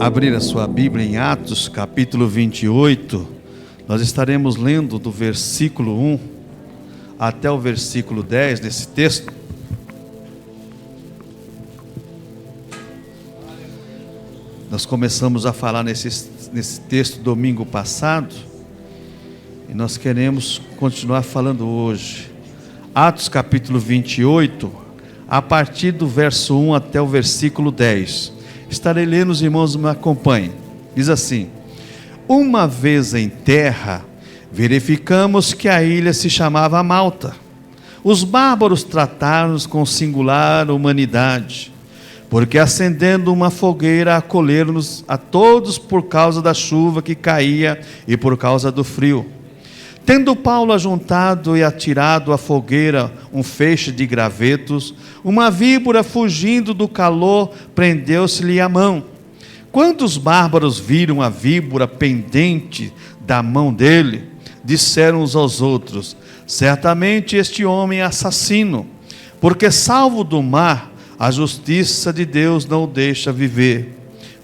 abrir a sua Bíblia em Atos, capítulo 28, nós estaremos lendo do versículo 1 até o versículo 10 nesse texto. Nós começamos a falar nesse texto domingo passado, e nós queremos continuar falando hoje. Atos capítulo 28, a partir do verso 1 até o versículo 10. Estarei lendo, os irmãos me acompanhem. Diz assim: uma vez em terra, verificamos que a ilha se chamava Malta. Os bárbaros trataram-nos com singular humanidade, porque acendendo uma fogueira acolheram-nos a todos por causa da chuva que caía e por causa do frio. Tendo Paulo ajuntado e atirado à fogueira um feixe de gravetos, uma víbora, fugindo do calor, prendeu-se-lhe a mão. Quando os bárbaros viram a víbora pendente da mão dele, disseram uns aos outros: certamente este homem é assassino, porque salvo do mar, a justiça de Deus não o deixa viver.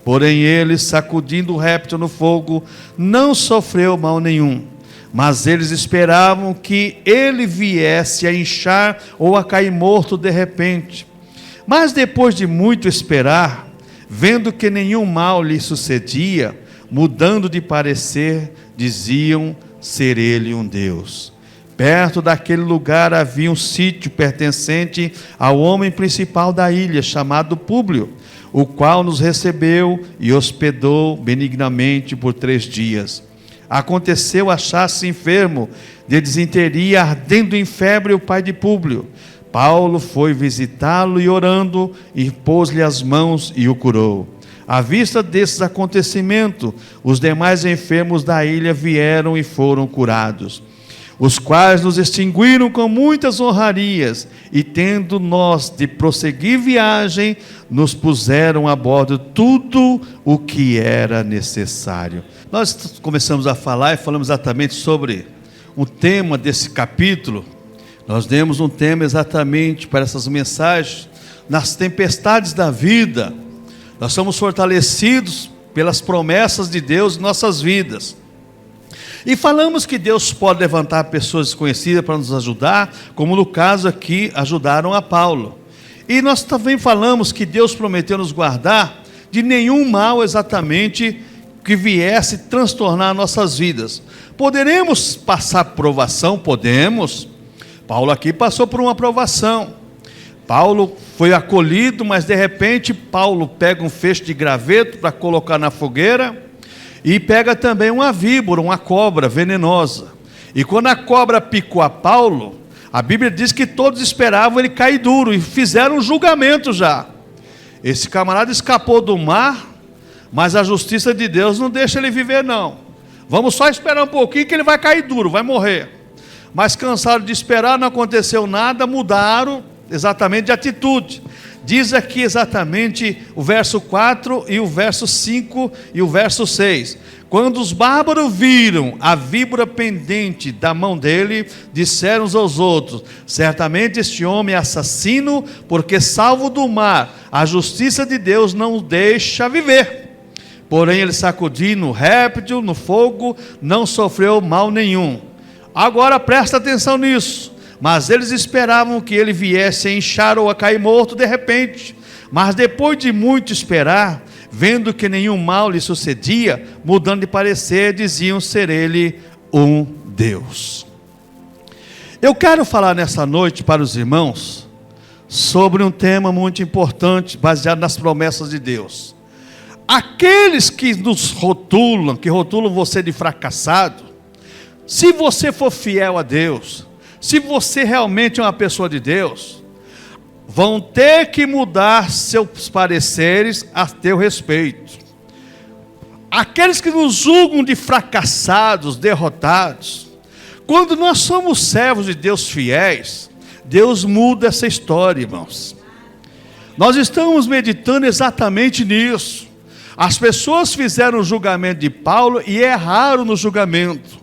Porém ele, sacudindo o réptil no fogo, não sofreu mal nenhum. Mas eles esperavam que ele viesse a inchar ou a cair morto de repente. Mas depois de muito esperar, vendo que nenhum mal lhe sucedia, mudando de parecer, diziam ser ele um Deus. Perto daquele lugar havia um sítio pertencente ao homem principal da ilha, chamado Públio, o qual nos recebeu e hospedou benignamente por 3 dias. Aconteceu achar-se enfermo de disenteria, ardendo em febre o pai de Públio. Paulo foi visitá-lo e orando, e pôs-lhe as mãos e o curou. À vista desses acontecimentos, os demais enfermos da ilha vieram e foram curados, os quais nos extinguiram com muitas honrarias, e tendo nós de prosseguir viagem, nos puseram a bordo tudo o que era necessário. Nós começamos a falar e falamos exatamente sobre o tema desse capítulo. Nós demos um tema exatamente para essas mensagens: nas tempestades da vida, nós somos fortalecidos pelas promessas de Deus em nossas vidas. E falamos que Deus pode levantar pessoas desconhecidas para nos ajudar, como no caso aqui ajudaram a Paulo. E nós também falamos que Deus prometeu nos guardar de nenhum mal exatamente que viesse transtornar nossas vidas. Poderemos passar provação? Podemos. Paulo aqui passou por uma provação. Paulo foi acolhido, mas de repente Paulo pega um feixe de graveto para colocar na fogueira, e pega também uma víbora, uma cobra venenosa. E quando a cobra picou a Paulo, a Bíblia diz que todos esperavam ele cair duro, e fizeram um julgamento já. Esse camarada escapou do mar, mas a justiça de Deus não deixa ele viver não. Vamos só esperar um pouquinho que ele vai cair duro, vai morrer. Mas cansaram de esperar, não aconteceu nada, mudaram exatamente de atitude. Diz aqui exatamente o verso 4 e o verso 5 e o verso 6. Quando os bárbaros viram a víbora pendente da mão dele, disseram uns aos outros: certamente este homem é assassino, porque salvo do mar, a justiça de Deus não o deixa viver. Porém ele, sacudindo o réptil no fogo, não sofreu mal nenhum. Agora presta atenção nisso. Mas eles esperavam que ele viesse a inchar ou a cair morto de repente. Mas depois de muito esperar, vendo que nenhum mal lhe sucedia, mudando de parecer, diziam ser ele um Deus. Eu quero falar nessa noite para os irmãos sobre um tema muito importante, baseado nas promessas de Deus. Aqueles que nos rotulam, que rotulam você de fracassado, se você for fiel a Deus, se você realmente é uma pessoa de Deus, vão ter que mudar seus pareceres a teu respeito. Aqueles que nos julgam de fracassados, derrotados, quando nós somos servos de Deus fiéis, Deus muda essa história, irmãos. Nós estamos meditando exatamente nisso. As pessoas fizeram o julgamento de Paulo e erraram no julgamento.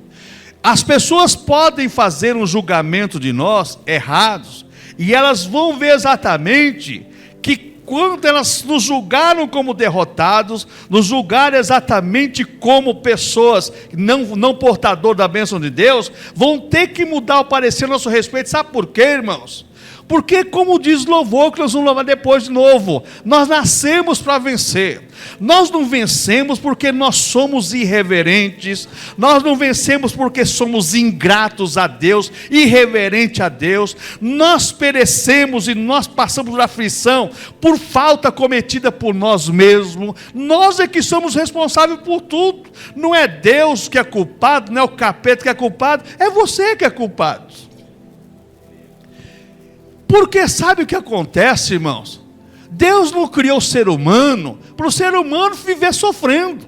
As pessoas podem fazer um julgamento de nós errados, e elas vão ver exatamente que quando elas nos julgaram como derrotados, nos julgaram exatamente como pessoas não portador da bênção de Deus, vão ter que mudar o parecer a nosso respeito. Sabe por quê, irmãos? Porque, como diz o louvor, que nós vamos louvar depois de novo, nós nascemos para vencer. Nós não vencemos porque nós somos irreverentes, nós não vencemos porque somos ingratos a Deus, irreverente a Deus. Nós perecemos e nós passamos por aflição por falta cometida por nós mesmos. Nós é que somos responsáveis por tudo. Não é Deus que é culpado, não é o capeta que é culpado, é você que é culpado. Porque sabe o que acontece, irmãos? Deus não criou o ser humano para o ser humano viver sofrendo.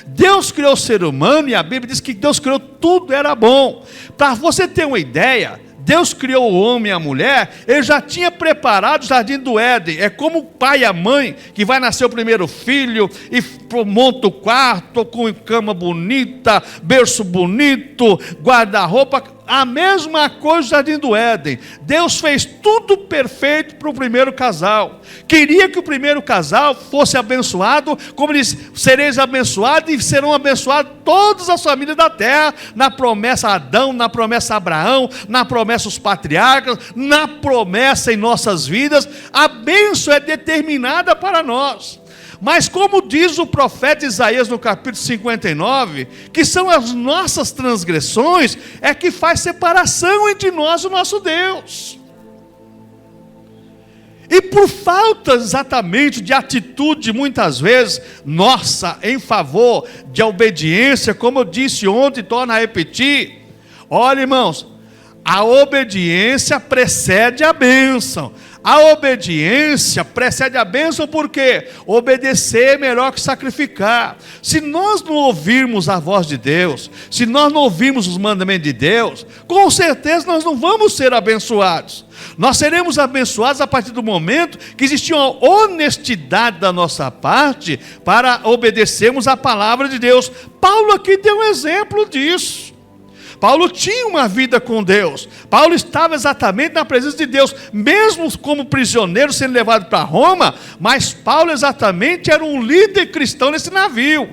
Deus criou o ser humano e a Bíblia diz que Deus criou tudo, era bom. Para você ter uma ideia, Deus criou o homem e a mulher, Ele já tinha preparado o jardim do Éden. É como o pai e a mãe, que vai nascer o primeiro filho, e monta o quarto, com cama bonita, berço bonito, guarda-roupa. A mesma coisa no jardim do Éden. Deus fez tudo perfeito para o primeiro casal. Queria que o primeiro casal fosse abençoado, como ele disse, sereis abençoados e serão abençoadas todas as famílias da terra, na promessa a Adão, na promessa a Abraão, na promessa aos patriarcas, na promessa em nossas vidas. A bênção é determinada para nós. Mas como diz o profeta Isaías no capítulo 59, que são as nossas transgressões, é que faz separação entre nós e o nosso Deus. E por falta exatamente de atitude, muitas vezes, nossa, em favor de obediência, como eu disse ontem, torno a repetir, olha, irmãos, a obediência precede a bênção. A obediência precede a bênção, porque obedecer é melhor que sacrificar. Se nós não ouvirmos a voz de Deus, se nós não ouvirmos os mandamentos de Deus, com certeza nós não vamos ser abençoados. Nós seremos abençoados a partir do momento que existir uma honestidade da nossa parte para obedecermos a palavra de Deus. Paulo aqui deu um exemplo disso. Paulo tinha uma vida com Deus. Paulo estava exatamente na presença de Deus, mesmo como prisioneiro sendo levado para Roma, mas Paulo exatamente era um líder cristão nesse navio.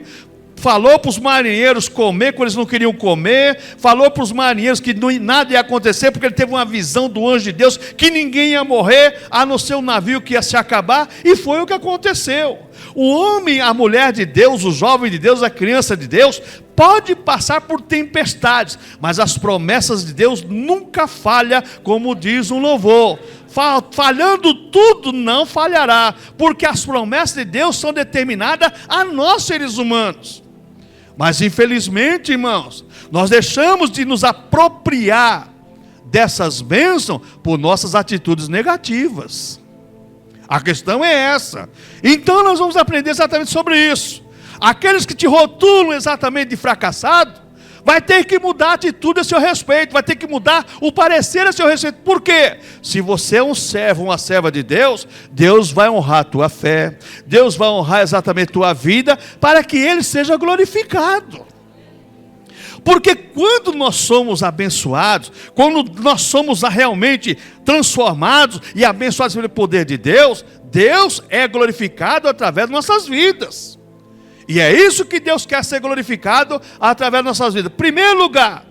Falou para os marinheiros comer quando eles não queriam comer, falou para os marinheiros que nada ia acontecer, porque ele teve uma visão do anjo de Deus, que ninguém ia morrer, a não ser o navio que ia se acabar, e foi o que aconteceu. O homem, a mulher de Deus, o jovem de Deus, a criança de Deus, pode passar por tempestades, mas as promessas de Deus nunca falham, como diz um louvor. Falhando tudo, não falhará, porque as promessas de Deus são determinadas a nós, seres humanos. Mas infelizmente, irmãos, nós deixamos de nos apropriar dessas bênçãos por nossas atitudes negativas. A questão é essa. Então nós vamos aprender exatamente sobre isso. Aqueles que te rotulam exatamente de fracassado, vai ter que mudar a atitude a seu respeito, vai ter que mudar o parecer a seu respeito. Por quê? Se você é um servo, uma serva de Deus, Deus vai honrar a tua fé, Deus vai honrar exatamente a tua vida, para que Ele seja glorificado. Porque quando nós somos abençoados, quando nós somos realmente transformados e abençoados pelo poder de Deus, Deus é glorificado através de nossas vidas. E é isso que Deus quer ser glorificado através das nossas vidas. Em primeiro lugar,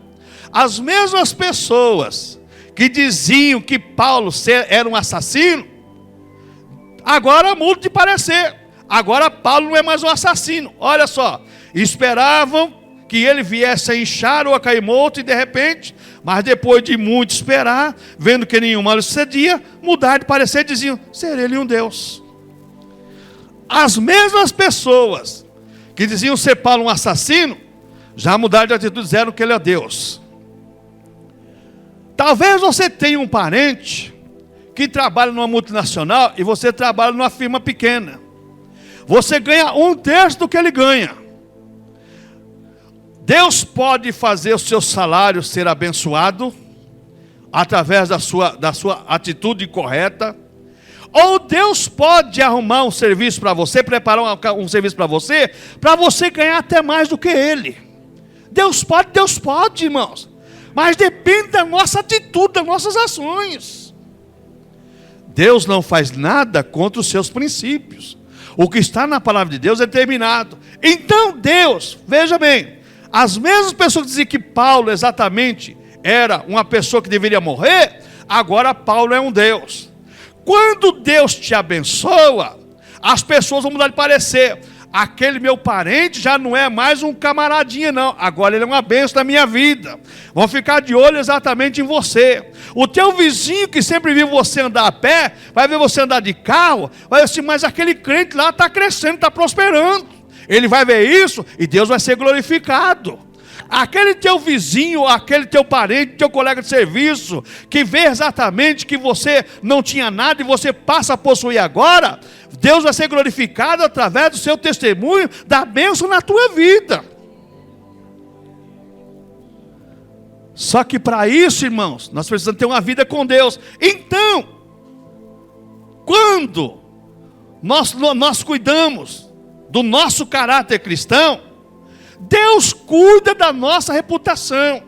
as mesmas pessoas que diziam que Paulo era um assassino, agora mudam de parecer. Agora Paulo não é mais um assassino. Olha só, esperavam que ele viesse a inchar ou a cair morto, e de repente, mas depois de muito esperar, vendo que nenhum mal sucedia, mudaram de parecer e diziam ser ele um Deus. As mesmas pessoas que diziam ser Paulo um assassino, já mudaram de atitude, disseram que ele é Deus. Talvez você tenha um parente que trabalha numa multinacional e você trabalha numa firma pequena. Você ganha 1/3 do que ele ganha. Deus pode fazer o seu salário ser abençoado através da sua atitude correta. Ou Deus pode arrumar um serviço para você, preparar um serviço para você ganhar até mais do que Ele. Deus pode, irmãos. Mas depende da nossa atitude, das nossas ações. Deus não faz nada contra os seus princípios. O que está na palavra de Deus é determinado. Então Deus, veja bem, as mesmas pessoas que diziam que Paulo exatamente era uma pessoa que deveria morrer, agora Paulo é um Deus. Quando Deus te abençoa, as pessoas vão mudar de parecer. Aquele meu parente já não é mais um camaradinha não, agora ele é uma bênção da minha vida. Vão ficar de olho exatamente em você. O teu vizinho que sempre viu você andar a pé, vai ver você andar de carro, vai ver assim, mas aquele crente lá está crescendo, está prosperando. Ele vai ver isso e Deus vai ser glorificado. Aquele teu vizinho, aquele teu parente, teu colega de serviço, que vê exatamente que você não tinha nada e você passa a possuir agora, Deus vai ser glorificado através do seu testemunho, da bênção na tua vida. Só que para isso, irmãos, nós precisamos ter uma vida com Deus. Então, quando nós cuidamos do nosso caráter cristão, Deus cuida da nossa reputação.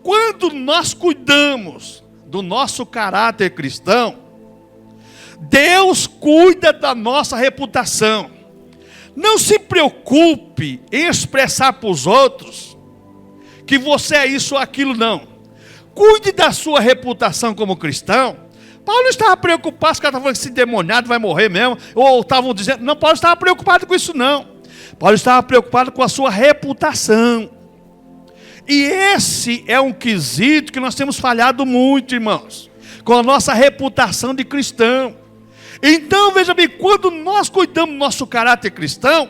Quando nós cuidamos do nosso caráter cristão, Deus cuida da nossa reputação. Não se preocupe em expressar para os outros que você é isso ou aquilo, não. Cuide da sua reputação como cristão. Paulo estava preocupado, os caras estavam falando que esse demoniado vai morrer mesmo, ou estavam dizendo, não, Paulo estava preocupado com isso não. Paulo estava preocupado com a sua reputação. E esse é um quesito que nós temos falhado muito, irmãos, com a nossa reputação de cristão. Então, veja bem, quando nós cuidamos do nosso caráter cristão,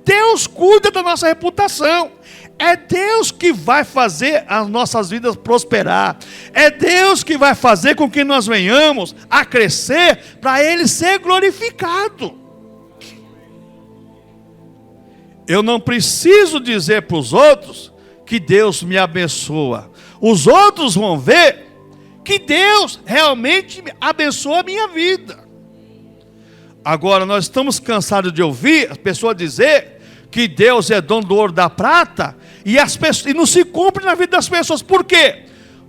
Deus cuida da nossa reputação. É Deus que vai fazer as nossas vidas prosperar. É Deus que vai fazer com que nós venhamos a crescer para Ele ser glorificado. Eu não preciso dizer para os outros que Deus me abençoa. Os outros vão ver que Deus realmente abençoa a minha vida. Agora, nós estamos cansados de ouvir as pessoas dizer que Deus é dono do ouro e da prata, e não se cumpre na vida das pessoas. Por quê?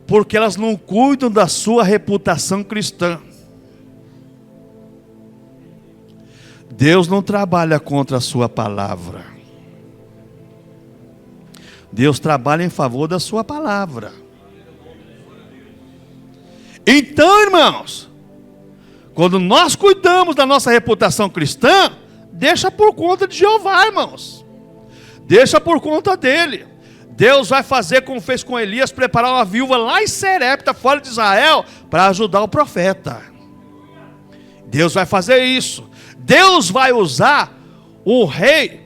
Porque elas não cuidam da sua reputação cristã. Deus não trabalha contra a sua palavra. Deus trabalha em favor da sua palavra. Então, irmãos, quando nós cuidamos da nossa reputação cristã, deixa por conta de Jeová, irmãos. Deixa por conta dele. Deus vai fazer como fez com Elias, preparar uma viúva lá em Serepta, fora de Israel, para ajudar o profeta. Deus vai fazer isso. Deus vai usar um rei,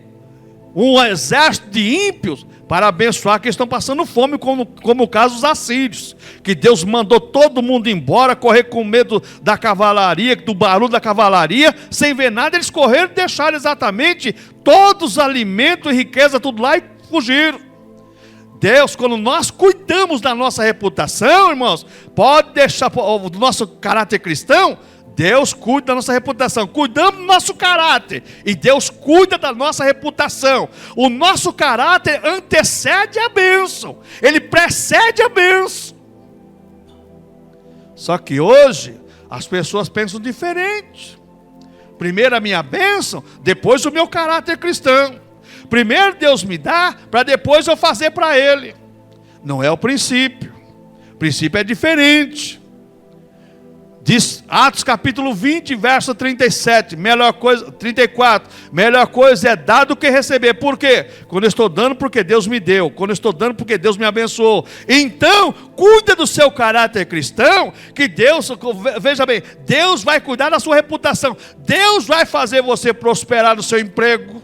um exército de ímpios, para abençoar que estão passando fome, como o caso dos assírios, que Deus mandou todo mundo embora, correr com medo da cavalaria, do barulho da cavalaria, sem ver nada, eles correram e deixaram exatamente todos os alimentos e riqueza, tudo lá, e fugiram. Deus, quando nós cuidamos da nossa reputação, irmãos, pode deixar do nosso caráter cristão, Deus cuida da nossa reputação. Cuidamos do nosso caráter e Deus cuida da nossa reputação. O nosso caráter antecede a bênção, ele precede a bênção. Só que hoje as pessoas pensam diferente. Primeiro a minha bênção, depois o meu caráter cristão. Primeiro Deus me dá, para depois eu fazer para Ele. Não é o princípio. O princípio é diferente. Diz Atos capítulo 20, verso 37, 34, melhor coisa é dar do que receber. Por quê? Quando eu estou dando, porque Deus me deu. Quando eu estou dando, porque Deus me abençoou. Então, cuida do seu caráter cristão, que Deus, veja bem, Deus vai cuidar da sua reputação. Deus vai fazer você prosperar no seu emprego.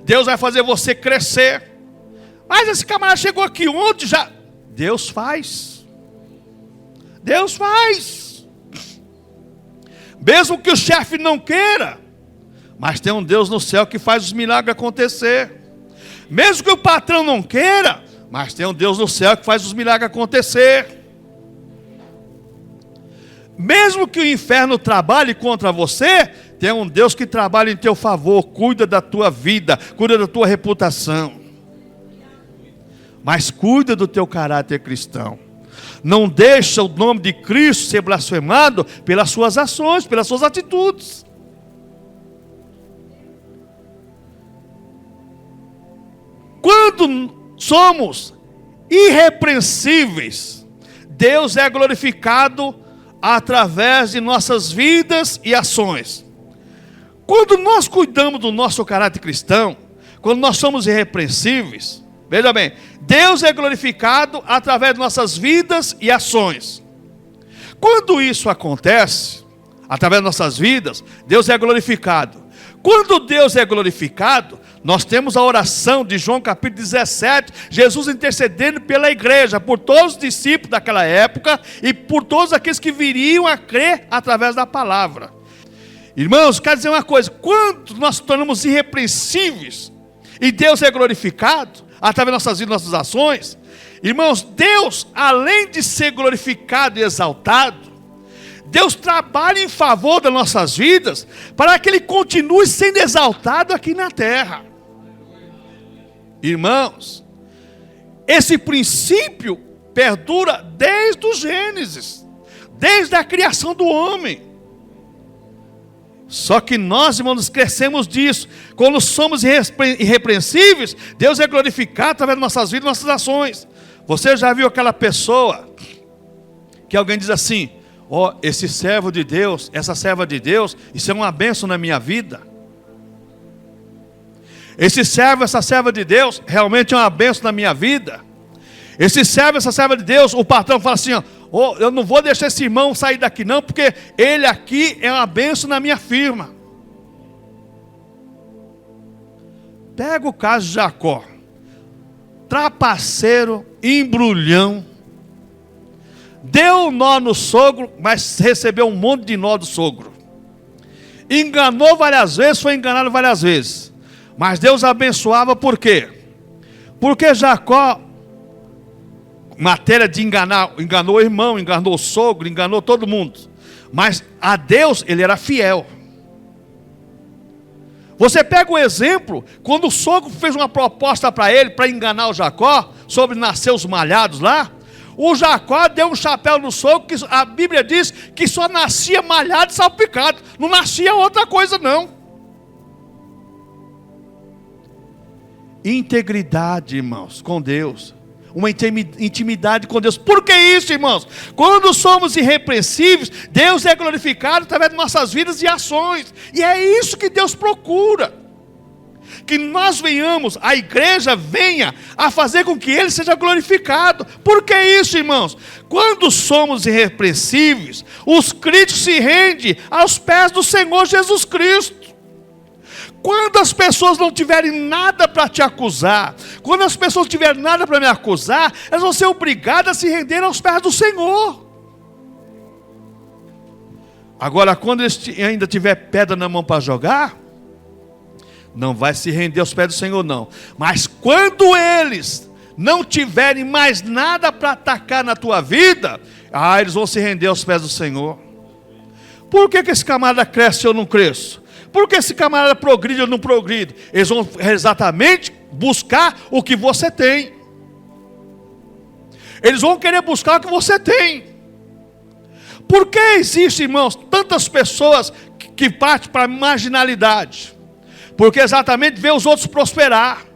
Deus vai fazer você crescer. Mas esse camarada chegou aqui ontem já. Deus faz. Deus faz. Mesmo que o chefe não queira, mas tem um Deus no céu que faz os milagres acontecer. Mesmo que o patrão não queira, mas tem um Deus no céu que faz os milagres acontecer. Mesmo que o inferno trabalhe contra você, tem um Deus que trabalha em teu favor, cuida da tua vida, cuida da tua reputação. Mas cuida do teu caráter cristão. não deixa o nome de Cristo ser blasfemado pelas suas ações, pelas suas atitudes. Quando somos irrepreensíveis, Deus é glorificado através de nossas vidas e ações. Quando nós cuidamos do nosso caráter cristão, quando nós somos irrepreensíveis, veja bem, Deus é glorificado através de nossas vidas e ações. Quando isso acontece, através de nossas vidas, Deus é glorificado. Quando Deus é glorificado, nós temos a oração de João capítulo 17, Jesus intercedendo pela igreja, por todos os discípulos daquela época e por todos aqueles que viriam a crer através da palavra. Irmãos, quero dizer uma coisa, quando nós nos tornamos irrepreensíveis e Deus é glorificado através das nossas vidas e nossas ações, irmãos, Deus, além de ser glorificado e exaltado, Deus trabalha em favor das nossas vidas para que Ele continue sendo exaltado aqui na terra. Irmãos, esse princípio perdura desde o Gênesis, desde a criação do homem. Só que nós, irmãos, crescemos disso. Quando somos irrepreensíveis, Deus é glorificado através de nossas vidas e nossas ações. Você já viu aquela pessoa que alguém diz assim: ó, esse servo de Deus, essa serva de Deus, isso é uma bênção na minha vida. Esse servo, essa serva de Deus, realmente é uma bênção na minha vida. Esse servo, essa serva de Deus, o patrão fala assim: ó, eu não vou deixar esse irmão sair daqui não, porque ele aqui é uma bênção na minha firma. Pega o caso de Jacó, trapaceiro, embrulhão, deu um nó no sogro, mas recebeu um monte de nó do sogro. Enganou várias vezes, foi enganado várias vezes. Mas Deus abençoava por quê? Porque Jacó, matéria de enganar, enganou o irmão, enganou o sogro, enganou todo mundo. Mas a Deus ele era fiel. Você pega o exemplo, quando o sogro fez uma proposta para ele, para enganar o Jacó, sobre nascer os malhados lá. O Jacó deu um chapéu no sogro, que a Bíblia diz que só nascia malhado e salpicado, não nascia outra coisa não. Integridade, irmãos, com Deus, uma intimidade com Deus. Por que isso, irmãos? Quando somos irrepreensíveis, Deus é glorificado através de nossas vidas e ações, e é isso que Deus procura. Que nós venhamos, a igreja venha a fazer com que Ele seja glorificado. Por que isso, irmãos? Quando somos irrepreensíveis, os críticos se rendem aos pés do Senhor Jesus Cristo. Quando as pessoas não tiverem nada para te acusar, quando as pessoas não tiverem nada para me acusar, elas vão ser obrigadas a se render aos pés do Senhor. Agora, quando eles ainda tiver pedra na mão para jogar, não vai se render aos pés do Senhor não. Mas quando eles não tiverem mais nada para atacar na tua vida, eles vão se render aos pés do Senhor. Por que esse camarada cresce ou não cresce? Por que esse camarada progride ou não progride? Eles vão exatamente buscar o que você tem. Eles vão querer buscar o que você tem. Por que existe, irmãos, tantas pessoas que partem para a marginalidade? Porque exatamente vê os outros prosperar.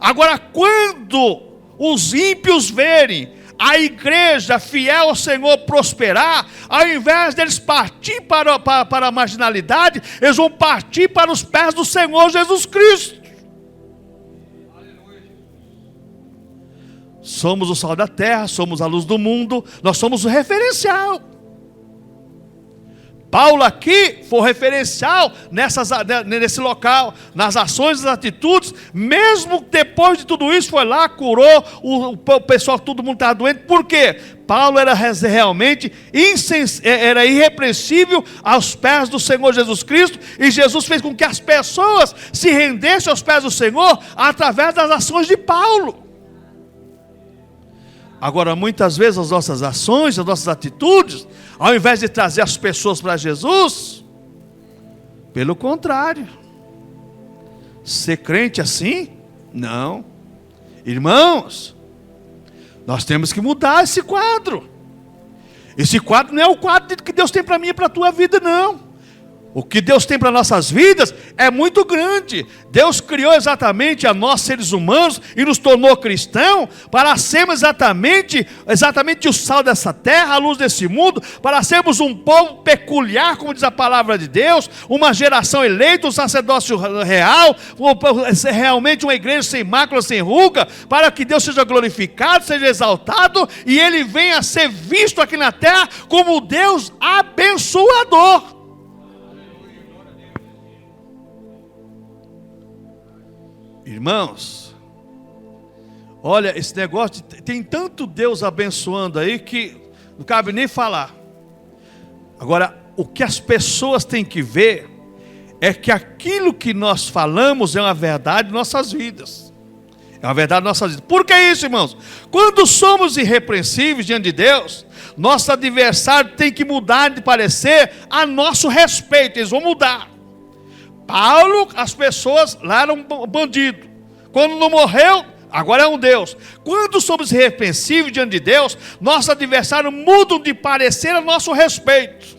Agora, quando os ímpios verem a igreja fiel ao Senhor prosperar, ao invés deles partir para a marginalidade, eles vão partir para os pés do Senhor Jesus Cristo. Aleluia. Somos o sal da terra, somos a luz do mundo, nós somos o referencial. Paulo aqui foi referencial nesse local, nas ações, nas atitudes, mesmo depois de tudo isso, foi lá, curou o pessoal, todo mundo estava doente. Por quê? Paulo era realmente era irrepreensível aos pés do Senhor Jesus Cristo, e Jesus fez com que as pessoas se rendessem aos pés do Senhor através das ações de Paulo. Agora, muitas vezes as nossas ações, as nossas atitudes, ao invés de trazer as pessoas para Jesus, pelo contrário, ser crente assim? Não. Irmãos, nós temos que mudar esse quadro. Esse quadro não é o quadro que Deus tem para mim e para a tua vida, não. O que Deus tem para nossas vidas é muito grande. Deus criou exatamente a nós seres humanos e nos tornou cristãos para sermos exatamente o sal dessa terra, a luz desse mundo, para sermos um povo peculiar, como diz a palavra de Deus, uma geração eleita, um sacerdócio real, realmente uma igreja sem mácula, sem ruga, para que Deus seja glorificado, seja exaltado e Ele venha a ser visto aqui na terra como Deus abençoador. Irmãos, olha, esse negócio, tem tanto Deus abençoando aí que não cabe nem falar. Agora, o que as pessoas têm que ver é que aquilo que nós falamos é uma verdade em nossas vidas. É uma verdade em nossas vidas. Por que isso, irmãos? Quando somos irrepreensíveis diante de Deus, nosso adversário tem que mudar de parecer a nosso respeito. Eles vão mudar. Paulo, as pessoas lá eram bandido. Quando não morreu, agora é um Deus. Quando somos irrepreensíveis diante de Deus, nossos adversários mudam de parecer a nosso respeito.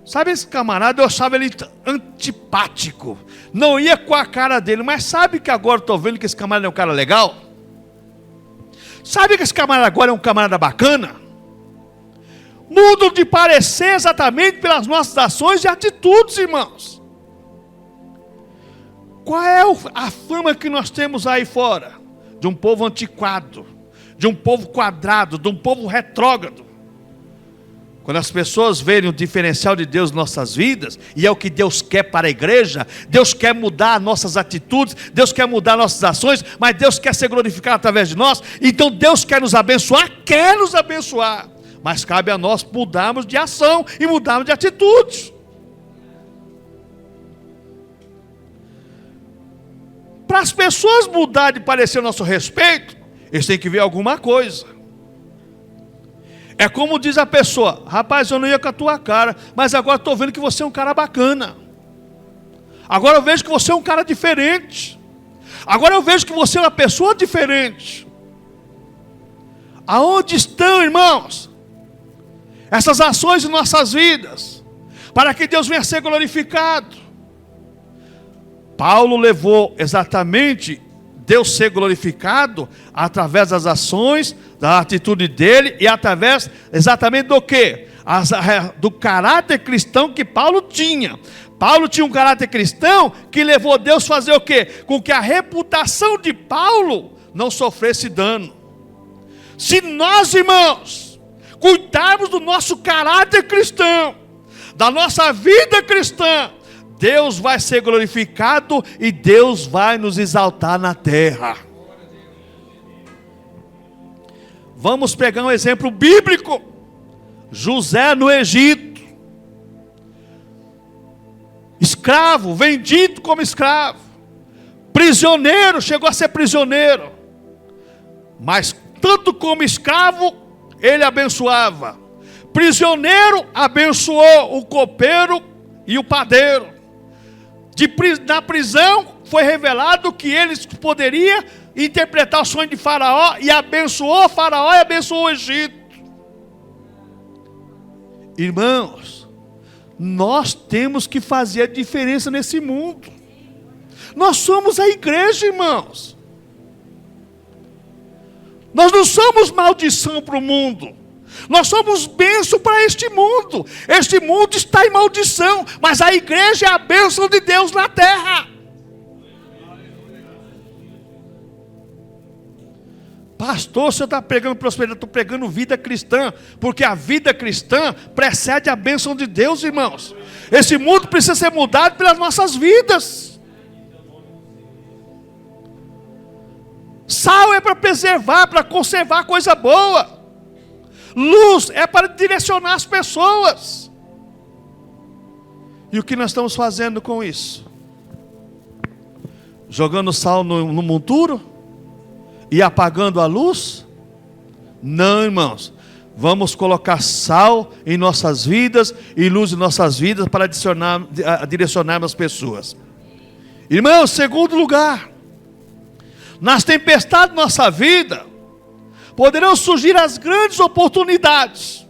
Sabe esse camarada, eu achava ele antipático. Não ia com a cara dele, mas sabe que agora estou vendo que esse camarada é um cara legal? Sabe que esse camarada agora é um camarada bacana? Mudam de parecer exatamente pelas nossas ações e atitudes, irmãos. Qual é a fama que nós temos aí fora? De um povo antiquado, de um povo quadrado, de um povo retrógrado. Quando as pessoas verem o diferencial de Deus em nossas vidas, e é o que Deus quer para a igreja, Deus quer mudar nossas atitudes, Deus quer mudar nossas ações, mas Deus quer ser glorificado através de nós, então Deus quer nos abençoar, mas cabe a nós mudarmos de ação e mudarmos de atitudes. Para as pessoas mudarem de parecer a nosso respeito, eles têm que ver alguma coisa. É como diz a pessoa: rapaz, eu não ia com a tua cara, mas agora estou vendo que você é um cara bacana. Agora eu vejo que você é um cara diferente. Agora eu vejo que você é uma pessoa diferente. Aonde estão, irmãos, essas ações em nossas vidas, para que Deus venha a ser glorificado? Paulo levou exatamente Deus ser glorificado através das ações, da atitude dele e através exatamente do quê? Do caráter cristão que Paulo tinha. Paulo tinha um caráter cristão que levou Deus a fazer o quê? Com que a reputação de Paulo não sofresse dano. Se nós, irmãos, cuidarmos do nosso caráter cristão, da nossa vida cristã, Deus vai ser glorificado e Deus vai nos exaltar na terra. Vamos pegar um exemplo bíblico. José no Egito. Escravo, vendido como escravo. Prisioneiro, chegou a ser prisioneiro. Mas tanto como escravo, ele abençoava. Prisioneiro, abençoou o copeiro e o padeiro. Na prisão foi revelado que eles poderiam interpretar o sonho de Faraó, e abençoou Faraó e abençoou o Egito. Irmãos, nós temos que fazer a diferença nesse mundo. Nós somos a igreja, irmãos. Nós não somos maldição para o mundo. Nós somos bênção para este mundo. Este mundo está em maldição, mas a igreja é a bênção de Deus na terra. Pastor, o senhor está pregando prosperidade? Estou pregando vida cristã, porque a vida cristã precede a bênção de Deus, irmãos. Esse mundo precisa ser mudado pelas nossas vidas. Sal é para preservar, para conservar coisa boa. Luz é para direcionar as pessoas. E o que nós estamos fazendo com isso? Jogando sal no monturo? E apagando a luz? Não, irmãos. Vamos colocar sal em nossas vidas e luz em nossas vidas para direcionar as pessoas. Irmãos, segundo lugar, nas tempestades da nossa vida poderão surgir as grandes oportunidades.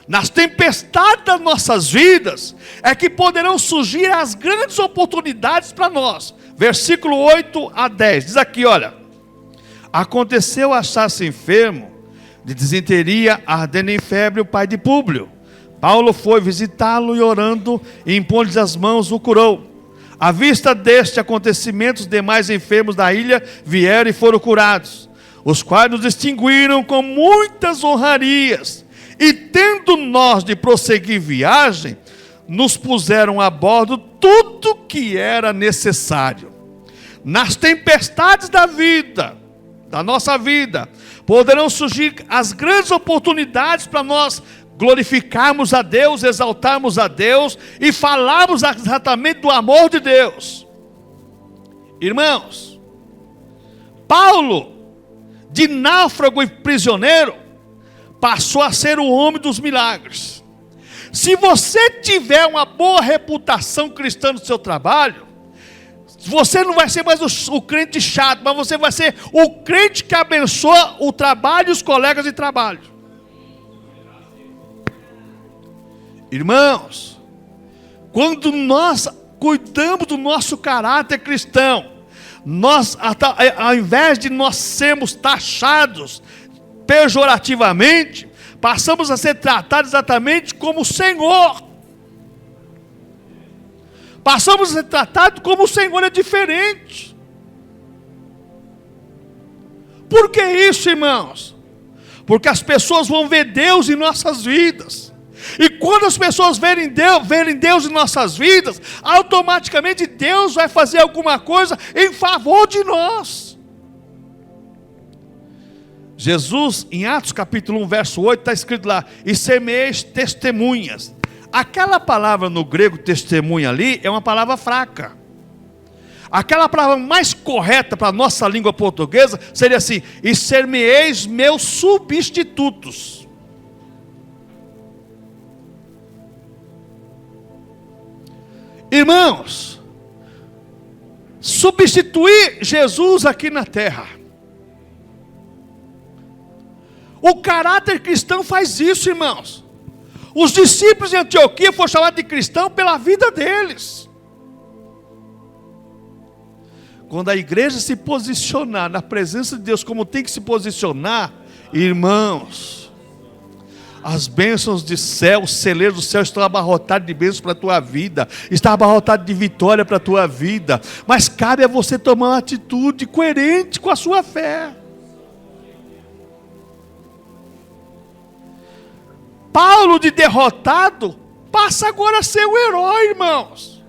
Nas tempestades das nossas vidas é que poderão surgir as grandes oportunidades para nós. Versículo 8 a 10, diz aqui, olha: aconteceu achar-se enfermo de disenteria, ardendo em febre, o pai de Públio. Paulo foi visitá-lo e orando, e impondo-lhe as mãos, o curou. À vista deste acontecimento, os demais enfermos da ilha vieram e foram curados, os quais nos distinguiram com muitas honrarias. E tendo nós de prosseguir viagem, nos puseram a bordo tudo que era necessário. Nas tempestades da vida, da nossa vida, poderão surgir as grandes oportunidades para nós glorificarmos a Deus, exaltarmos a Deus e falarmos exatamente do amor de Deus. Irmãos, Paulo, de náufrago e prisioneiro, passou a ser o homem dos milagres. Se você tiver uma boa reputação cristã no seu trabalho, você não vai ser mais o crente chato, mas você vai ser o crente que abençoa o trabalho e os colegas de trabalho. Irmãos, quando nós cuidamos do nosso caráter cristão, nós, ao invés de nós sermos taxados pejorativamente, passamos a ser tratados exatamente como o Senhor. Passamos a ser tratados como o Senhor é diferente. Por que isso, irmãos? Porque as pessoas vão ver Deus em nossas vidas. E quando as pessoas verem Deus em nossas vidas, automaticamente Deus vai fazer alguma coisa em favor de nós. Jesus, em Atos capítulo 1, verso 8, está escrito lá: e semeis testemunhas. Aquela palavra no grego testemunha ali é uma palavra fraca. Aquela palavra mais correta para a nossa língua portuguesa seria assim: e semeis meus substitutos. Irmãos, substituir Jesus aqui na terra. O caráter cristão faz isso, irmãos. Os discípulos de Antioquia foram chamados de cristão pela vida deles. Quando a igreja se posicionar na presença de Deus como tem que se posicionar, irmãos, as bênçãos de céu, os celeiros do céu estão abarrotados de bênçãos para a tua vida, está abarrotado de vitória para a tua vida, mas cabe a você tomar uma atitude coerente com a sua fé. Paulo, de derrotado, passa agora a ser o herói, irmãos.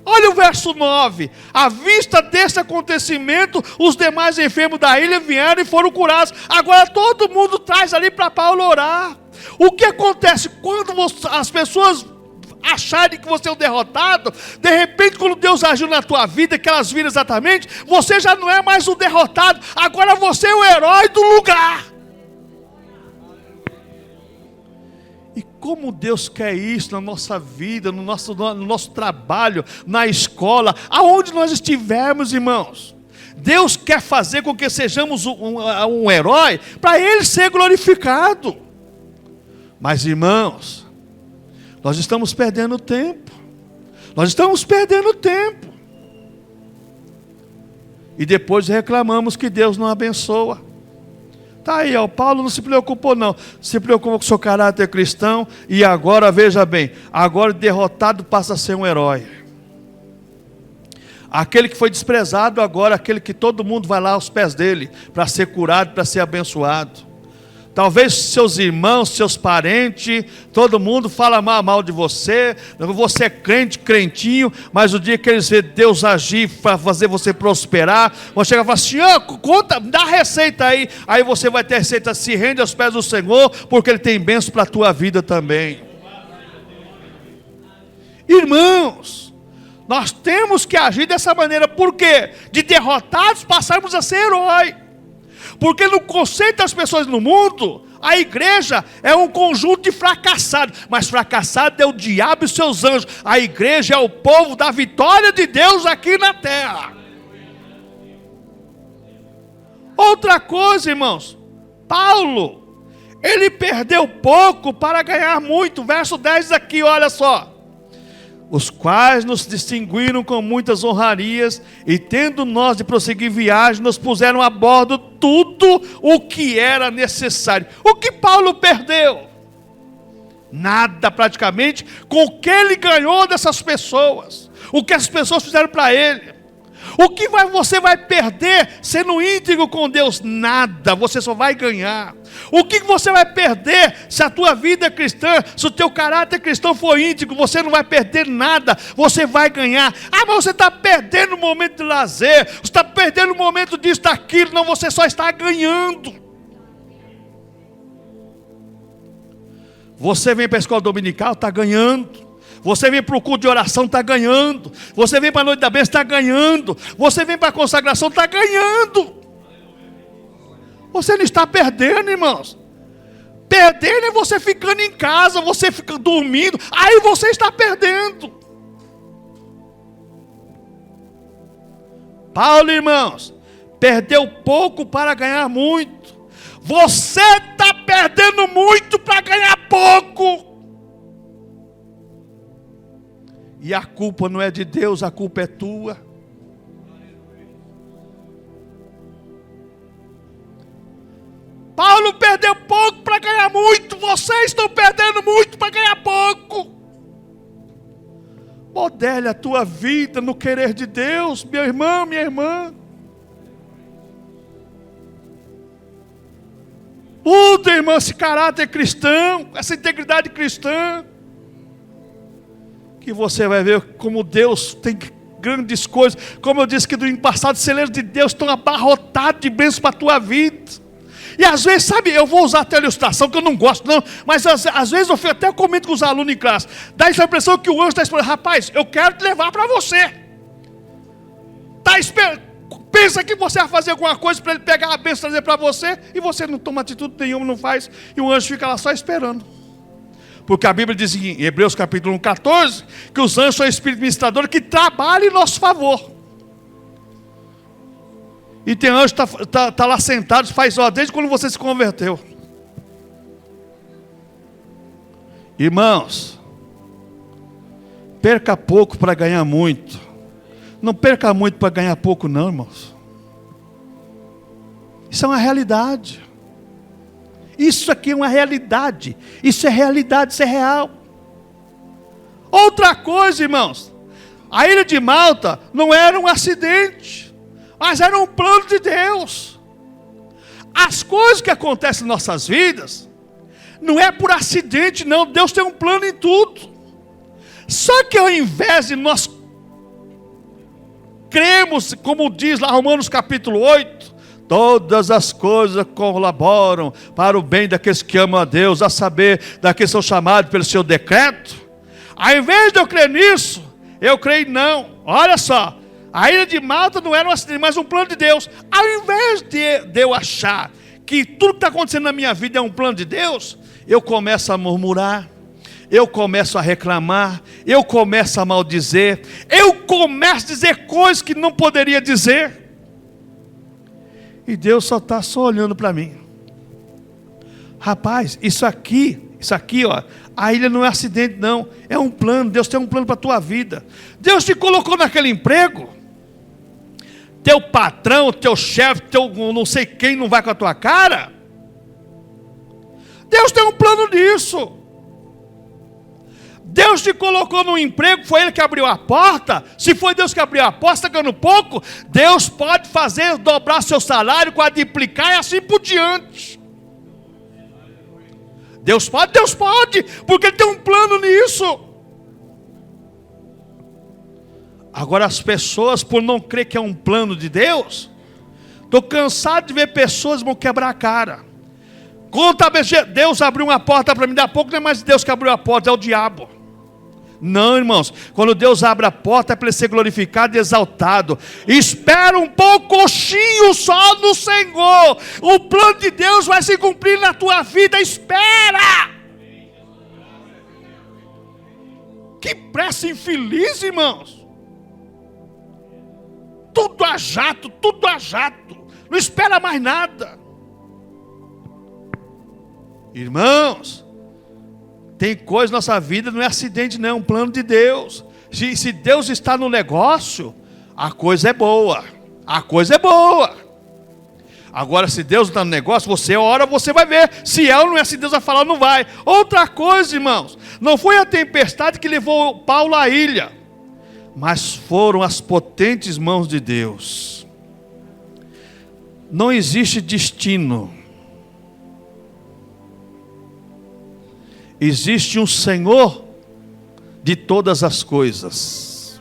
Olha o verso 9: à vista desse acontecimento, os demais enfermos da ilha vieram e foram curados. Agora todo mundo traz ali para Paulo orar. O que acontece quando as pessoas acharem que você é um derrotado? De repente, quando Deus agiu na tua vida, que elas viram exatamente, você já não é mais o derrotado, agora você é o herói do lugar. E como Deus quer isso na nossa vida, no nosso trabalho, na escola, aonde nós estivermos, irmãos. Deus quer fazer com que sejamos um herói, para Ele ser glorificado. Mas, irmãos, nós estamos perdendo tempo. Nós estamos perdendo tempo. E depois reclamamos que Deus não abençoa. Está aí, ó, Paulo não se preocupou não, se preocupou com o seu caráter cristão, e agora, veja bem, agora derrotado passa a ser um herói. Aquele que foi desprezado agora, aquele que todo mundo vai lá aos pés dele, para ser curado, para ser abençoado. Talvez seus irmãos, seus parentes, todo mundo fala mal de você, você é crente, crentinho, mas o dia que eles verem Deus agir para fazer você prosperar, vão chegar e falar assim: conta, dá a receita aí você vai ter a receita, se rende aos pés do Senhor, porque Ele tem bênção para a tua vida também. Irmãos, nós temos que agir dessa maneira, porque de derrotados passarmos a ser herói. Porque no conceito das pessoas no mundo, a igreja é um conjunto de fracassados, mas fracassado é o diabo e seus anjos. A igreja é o povo da vitória de Deus aqui na terra. Outra coisa, irmãos, Paulo, Ele perdeu pouco para ganhar muito. Verso 10 aqui, olha só. Os quais nos distinguiram com muitas honrarias, e tendo nós de prosseguir viagem, nos puseram a bordo tudo o que era necessário. O que Paulo perdeu? Nada praticamente, com o que ele ganhou dessas pessoas. O que as pessoas fizeram para ele. O que você vai perder sendo íntegro com Deus? Nada, você só vai ganhar. O que você vai perder se a tua vida é cristã, se o teu caráter cristão for íntegro? Você não vai perder nada, você vai ganhar. Ah, mas você está perdendo o momento de lazer, você está perdendo o momento disso, daquilo. Não, você só está ganhando. Você vem para a escola dominical, está ganhando. Você vem para o culto de oração, está ganhando. Você vem para a noite da bênção, está ganhando. Você vem para a consagração, está ganhando. Você não está perdendo, irmãos. Perdendo é você ficando em casa, você fica dormindo. Aí você está perdendo. Paulo, irmãos, perdeu pouco para ganhar muito. Você está perdendo muito para ganhar pouco. E a culpa não é de Deus, a culpa é tua. Paulo perdeu pouco para ganhar muito. Vocês estão perdendo muito para ganhar pouco. Modele a tua vida no querer de Deus, meu irmão, minha irmã. Muda, irmão, esse caráter cristão, essa integridade cristã. Que você vai ver como Deus tem grandes coisas. Como eu disse que no ano passado, os celeiros de Deus estão abarrotados de bênçãos para a tua vida. E às vezes, sabe, eu vou usar até a ilustração, que eu não gosto não, mas às vezes eu até comento com os alunos em classe. Dá essa impressão que o anjo está esperando. Rapaz, eu quero te levar para você. Está esperando. Pensa que você vai fazer alguma coisa para ele pegar a bênção e trazer para você, e você não toma atitude nenhuma, não faz, e o anjo fica lá só esperando. Porque a Bíblia diz em Hebreus capítulo 14, que os anjos são espíritos ministradores que trabalham em nosso favor. E tem anjo que tá lá sentado, faz desde quando você se converteu. Irmãos, perca pouco para ganhar muito. Não perca muito para ganhar pouco não, irmãos. Isso é uma realidade. Isso aqui é uma realidade. Isso é realidade, isso é real. Outra coisa, irmãos. A ilha de Malta não era um acidente, mas era um plano de Deus. As coisas que acontecem em nossas vidas não é por acidente, não. Deus tem um plano em tudo. Só que ao invés de nós cremos, como diz lá Romanos capítulo 8, todas as coisas colaboram para o bem daqueles que amam a Deus, a saber, daqueles que são chamados pelo seu decreto. Ao invés de eu crer nisso, eu creio não. Olha só, a ilha de Malta não era um acidente, mas um plano de Deus. Ao invés de eu achar que tudo que está acontecendo na minha vida é um plano de Deus, eu começo a murmurar, eu começo a reclamar, eu começo a maldizer, eu começo a dizer coisas que não poderia dizer. E Deus só está olhando para mim. Rapaz, isso aqui, ó, a ilha não é acidente não, é um plano. Deus tem um plano para a tua vida. Deus te colocou naquele emprego. Teu patrão, teu chefe, teu não sei quem não vai com a tua cara. Deus tem um plano nisso. Deus te colocou no emprego, foi Ele que abriu a porta. Se foi Deus que abriu a porta, está ganhando pouco, Deus pode fazer dobrar seu salário, quadruplicar e assim por diante. Deus pode, porque Ele tem um plano nisso. Agora as pessoas, por não crer que é um plano de Deus, estou cansado de ver pessoas que vão quebrar a cara. Conta a vez Deus abriu uma porta para mim, daqui a pouco não é mais Deus que abriu a porta, é o diabo. Não, irmãos, quando Deus abre a porta é para Ele ser glorificado e exaltado. Espera um pouquinho só no Senhor. O plano de Deus vai se cumprir na tua vida. Espera. Que pressa infeliz, irmãos. Tudo a jato, tudo a jato. Não espera mais nada. Irmãos, tem coisa na nossa vida, não é acidente não, é um plano de Deus. Se Deus está no negócio, a coisa é boa. A coisa é boa. Agora, se Deus está no negócio, você ora, você vai ver. Se é ou não é, se Deus vai falar, não vai. Outra coisa, irmãos, não foi a tempestade que levou Paulo à ilha, mas foram as potentes mãos de Deus. Não existe destino. Existe um Senhor de todas as coisas.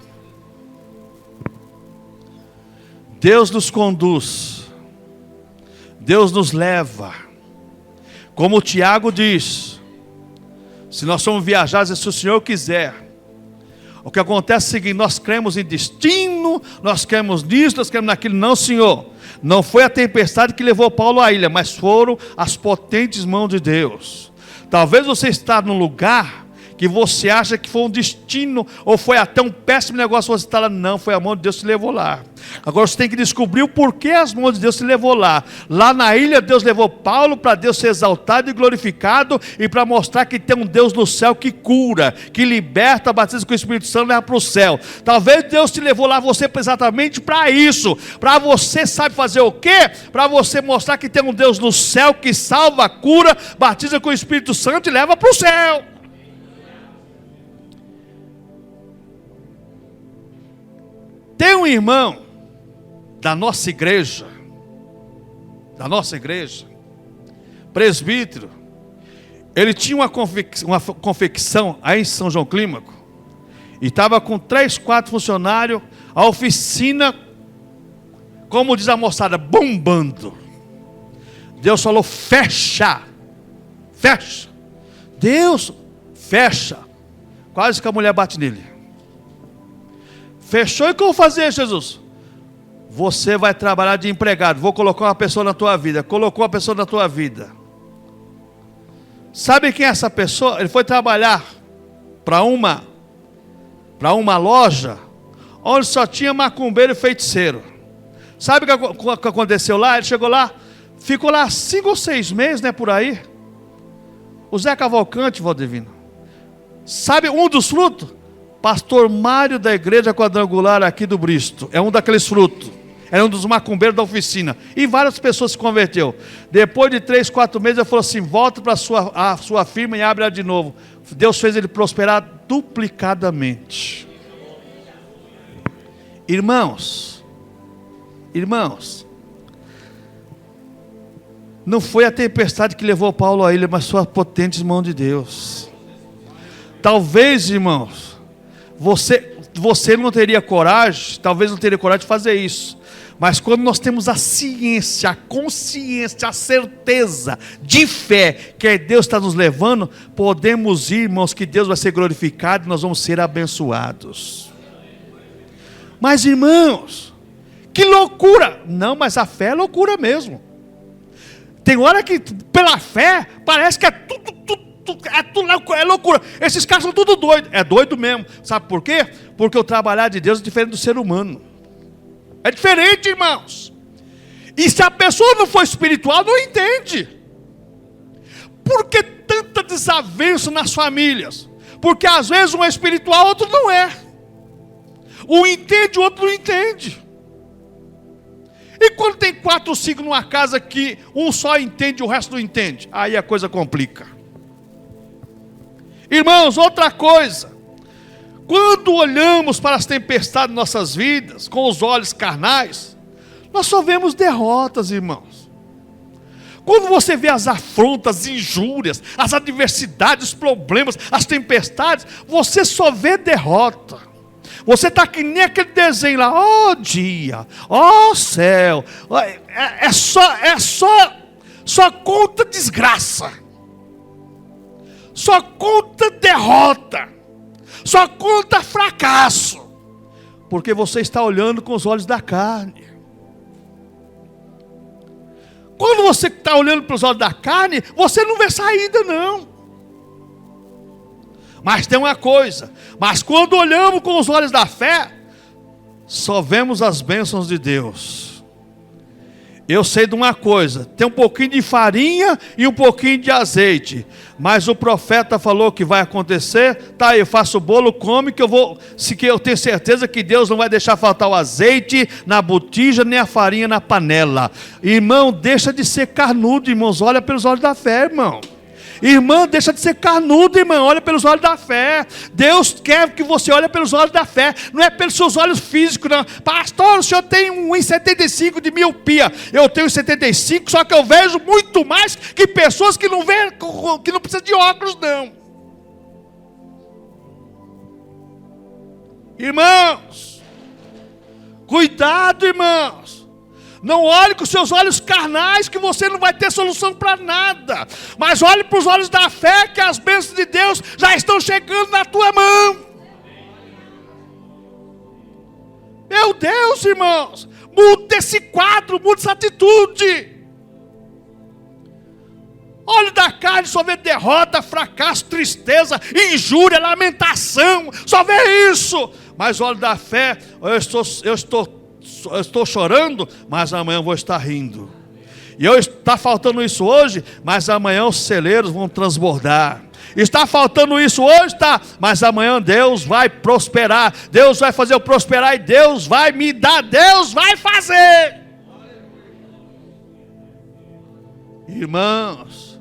Deus nos conduz. Deus nos leva. Como o Tiago diz, se nós somos viajados, se o Senhor quiser. O que acontece é o seguinte: nós cremos em destino, nós cremos nisso, nós cremos naquilo. Não, Senhor, não foi a tempestade que levou Paulo à ilha, mas foram as potentes mãos de Deus. Talvez você está num lugar que você acha que foi um destino, ou foi até um péssimo negócio, você está lá. Não, foi a mão de Deus que te levou lá. Agora você tem que descobrir o porquê as mãos de Deus te levou lá. Lá na ilha, Deus levou Paulo para Deus ser exaltado e glorificado, e para mostrar que tem um Deus no céu que cura, que liberta, batiza com o Espírito Santo e leva para o céu. Talvez Deus te levou lá você exatamente para isso, para você sabe fazer o quê? Para você mostrar que tem um Deus no céu que salva, cura, batiza com o Espírito Santo e leva para o céu. Tem um irmão da nossa igreja, presbítero, ele tinha uma confecção aí em São João Clímaco, e estava com 3, 4 funcionários, a oficina, como diz a moçada, bombando. Deus falou: fecha, fecha. Deus, fecha. Quase que a mulher bate nele. Fechou, e o que eu vou fazer, Jesus? Você vai trabalhar de empregado, vou colocar uma pessoa na tua vida. Colocou uma pessoa na tua vida. Sabe quem é essa pessoa? Ele foi trabalhar para uma loja onde só tinha macumbeiro e feiticeiro. Sabe o que aconteceu lá? Ele chegou lá, ficou lá 5 ou 6 meses, né, por aí. O Zé Cavalcante, Valdivino, sabe um dos frutos? Pastor Mário da igreja quadrangular aqui do Bristo, é um daqueles frutos. Era um dos macumbeiros da oficina. E várias pessoas se converteu. Depois de 3, 4 meses, ele falou assim: volta para a sua firma e abre ela de novo. Deus fez ele prosperar duplicadamente. Irmãos, não foi a tempestade que levou Paulo à ilha, mas foi a potente mão de Deus. Talvez, irmãos, você não teria coragem, talvez não teria coragem de fazer isso. Mas quando nós temos a ciência, a consciência, a certeza de fé que é Deus está nos levando, podemos ir, irmãos, que Deus vai ser glorificado e nós vamos ser abençoados. Mas, irmãos, que loucura! Não, mas a fé é loucura mesmo. Tem hora que pela fé parece que é é loucura. Esses caras são tudo doidos. É doido mesmo. Sabe por quê? Porque o trabalhar de Deus é diferente do ser humano. É diferente, irmãos. E se a pessoa não for espiritual, não entende. Por que tanta desavença nas famílias? Porque às vezes um é espiritual, outro não é. Um entende, o outro não entende. E quando tem 4 ou 5 numa casa que um só entende e o resto não entende, aí a coisa complica. Irmãos, outra coisa. Quando olhamos para as tempestades de nossas vidas, com os olhos carnais, nós só vemos derrotas, irmãos. Quando você vê as afrontas, as injúrias, as adversidades, os problemas, as tempestades, você só vê derrota. Você está que nem aquele desenho lá: ó dia, ó céu, só conta desgraça, só conta derrota, só conta fracasso, porque você está olhando com os olhos da carne. Quando você está olhando para os olhos da carne, você não vê saída não. Mas tem uma coisa: mas quando olhamos com os olhos da fé, só vemos as bênçãos de Deus. Eu sei de uma coisa, tem um pouquinho de farinha e um pouquinho de azeite, mas o profeta falou que vai acontecer, tá aí, eu faço o bolo, come, que eu tenho certeza que Deus não vai deixar faltar o azeite na botija, nem a farinha na panela. Irmão, deixa de ser carnudo, irmãos, olha pelos olhos da fé, irmão. Irmã, deixa de ser carnudo, irmã, olha pelos olhos da fé. Deus quer que você olhe pelos olhos da fé, não é pelos seus olhos físicos, não. Pastor, o senhor tem 1,75 de miopia, eu tenho 1,75, só que eu vejo muito mais que pessoas que não veem, que não precisam de óculos, não. Irmãos, cuidado, irmãos. Não olhe com seus olhos carnais, que você não vai ter solução para nada. Mas olhe para os olhos da fé, que as bênçãos de Deus já estão chegando na tua mão. Meu Deus, irmãos, muda esse quadro, muda essa atitude. Olho da carne só vê derrota, fracasso, tristeza, injúria, lamentação, só vê isso. Mas olho da fé, eu estou chorando, mas amanhã eu vou estar rindo. E está faltando isso hoje, mas amanhã os celeiros vão transbordar. Está faltando isso hoje, tá? Mas amanhã Deus vai prosperar. Deus vai fazer eu prosperar e Deus vai me dar. Deus vai fazer. Irmãos,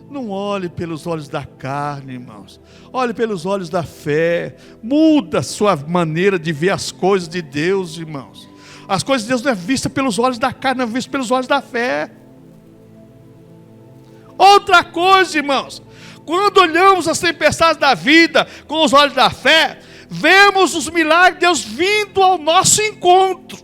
não olhe pelos olhos da carne, irmãos. Olhe pelos olhos da fé. Muda a sua maneira de ver as coisas de Deus, irmãos. As coisas de Deus não é vista pelos olhos da carne, não é vista pelos olhos da fé. Outra coisa, irmãos, quando olhamos as tempestades da vida com os olhos da fé, vemos os milagres de Deus vindo ao nosso encontro.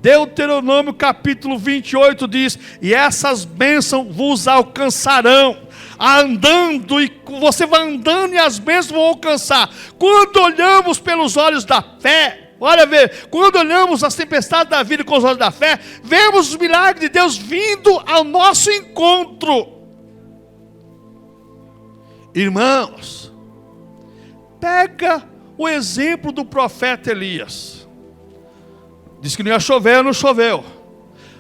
Deuteronômio capítulo 28 diz: e essas bênçãos vos alcançarão, andando, e você vai andando e as bênçãos vão alcançar. Quando olhamos pelos olhos da fé, olha ver, quando olhamos as tempestades da vida com os olhos da fé, vemos os milagres de Deus vindo ao nosso encontro. Irmãos, pega o exemplo do profeta Elias. Diz que não ia chover, não choveu.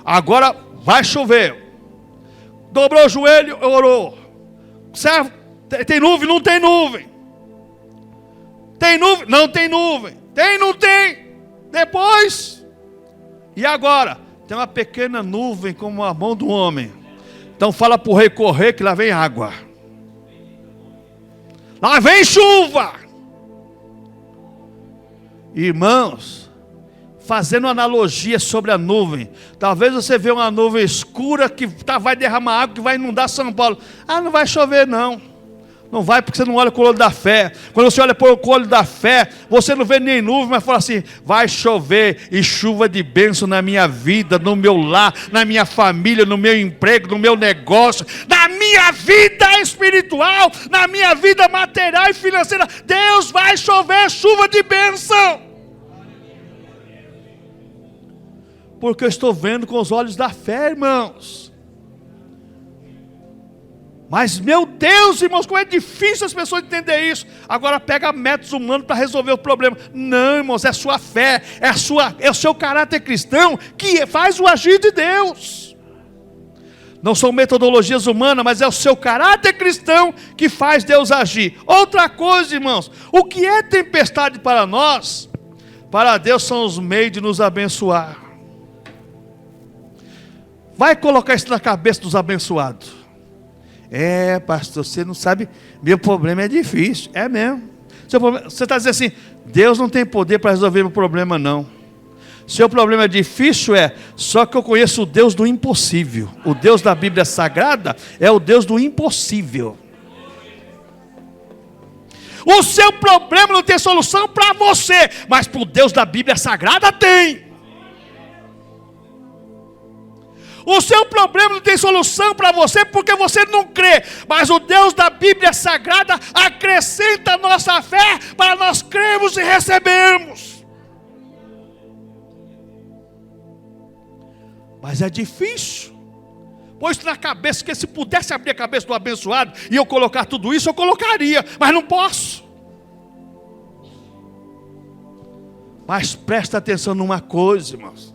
Agora vai chover. Dobrou o joelho, orou. Servo, tem nuvem? Não tem nuvem. Tem nuvem? Não tem nuvem. Tem, não tem. Depois. E agora? Tem uma pequena nuvem como a mão do homem. Então fala para o rei correr que lá vem água. Lá vem chuva. Irmãos, fazendo analogia sobre a nuvem. Talvez você vê uma nuvem escura que vai derramar água, que vai inundar São Paulo. Ah, não vai chover não. Não vai, porque você não olha com o olho da fé. Quando você olha com o olho da fé, você não vê nem nuvem, mas fala assim: vai chover e chuva de bênção na minha vida, no meu lar, na minha família, no meu emprego, no meu negócio, na minha vida espiritual, na minha vida material e financeira. Deus vai chover chuva de bênção. Porque eu estou vendo com os olhos da fé, irmãos. Mas, meu Deus, irmãos, como é difícil as pessoas entenderem isso. Agora pega métodos humanos para resolver o problema. Não, irmãos, é a sua fé, é o seu caráter cristão que faz o agir de Deus. Não são metodologias humanas, mas é o seu caráter cristão que faz Deus agir. Outra coisa, irmãos, o que é tempestade para nós, para Deus são os meios de nos abençoar. Vai colocar isso na cabeça dos abençoados. É, pastor, você não sabe, meu problema é difícil. É mesmo. Você está dizendo assim: Deus não tem poder para resolver meu problema, não. Seu problema é difícil, só que eu conheço o Deus do impossível. O Deus da Bíblia Sagrada é o Deus do impossível. O seu problema não tem solução para você, mas para o Deus da Bíblia Sagrada tem. O seu problema não tem solução para você porque você não crê. Mas o Deus da Bíblia Sagrada acrescenta a nossa fé para nós crermos e recebermos. Mas é difícil. Põe isso na cabeça, que se pudesse abrir a cabeça do abençoado e eu colocar tudo isso, eu colocaria. Mas não posso. Mas presta atenção numa coisa, irmãos.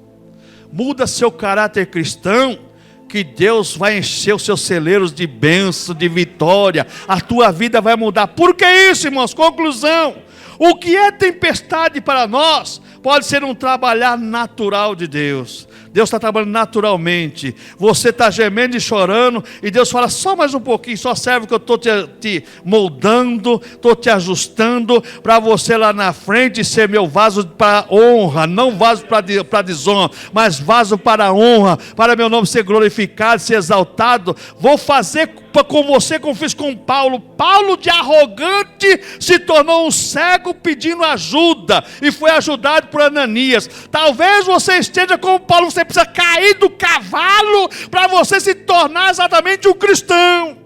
muda seu caráter cristão, que Deus vai encher os seus celeiros de bênção, de vitória. A tua vida vai mudar. Por que isso, irmãos? Conclusão: o que é tempestade para nós pode ser um trabalhar natural de Deus. Deus está trabalhando naturalmente. Você está gemendo e chorando, e Deus fala: só mais um pouquinho, só serve que eu estou te moldando, estou te ajustando, para você lá na frente ser meu vaso para honra, não vaso para desonra, mas vaso para honra, para meu nome ser glorificado, ser exaltado. Vou fazer com você como fiz com Paulo. Paulo, de arrogante, se tornou um cego pedindo ajuda, e foi ajudado por Ananias. Talvez você esteja como Paulo, você precisa cair do cavalo para você se tornar exatamente um cristão.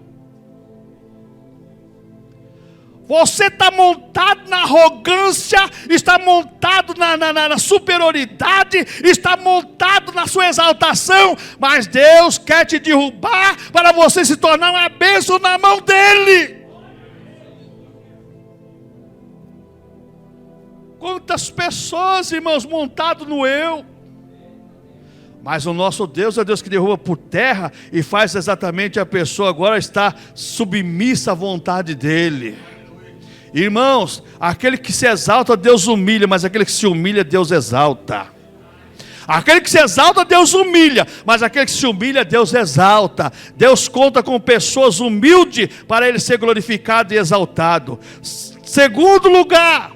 Você está montado na arrogância, está montado na superioridade, está montado na sua exaltação, mas Deus quer te derrubar para você se tornar uma bênção na mão dEle. Quantas pessoas, irmãos, montado no eu. Mas o nosso Deus é Deus que derruba por terra e faz exatamente a pessoa agora estar submissa à vontade dEle. Irmãos, aquele que se exalta, Deus humilha, mas aquele que se humilha, Deus exalta. Aquele que se exalta, Deus humilha, mas aquele que se humilha, Deus exalta. Deus conta com pessoas humildes para Ele ser glorificado e exaltado. Segundo lugar,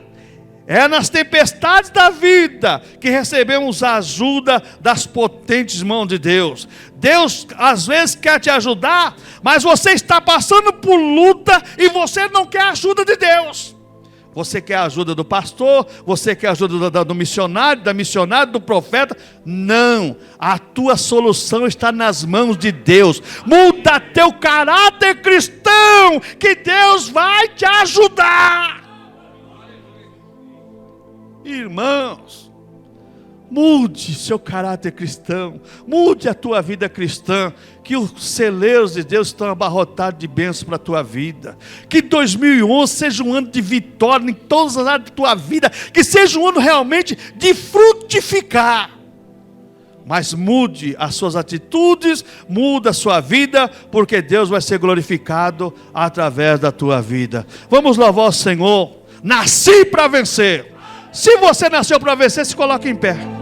é nas tempestades da vida que recebemos a ajuda das potentes mãos de Deus. Deus às vezes quer te ajudar, mas você está passando por luta e você não quer a ajuda de Deus. Você quer a ajuda do pastor, você quer a ajuda do missionário, da missionária, do profeta. Não, a tua solução está nas mãos de Deus. Muda teu caráter cristão, que Deus vai te ajudar. Irmãos, mude seu caráter cristão, mude a tua vida cristã, que os celeiros de Deus estão abarrotados de bênçãos para a tua vida. Que 2011 seja um ano de vitória em todas as áreas da tua vida, que seja um ano realmente de frutificar. Mas mude as suas atitudes, muda a sua vida, porque Deus vai ser glorificado através da tua vida. Vamos louvar o Senhor. Nasci para vencer. Se você nasceu para vencer, se coloque em pé.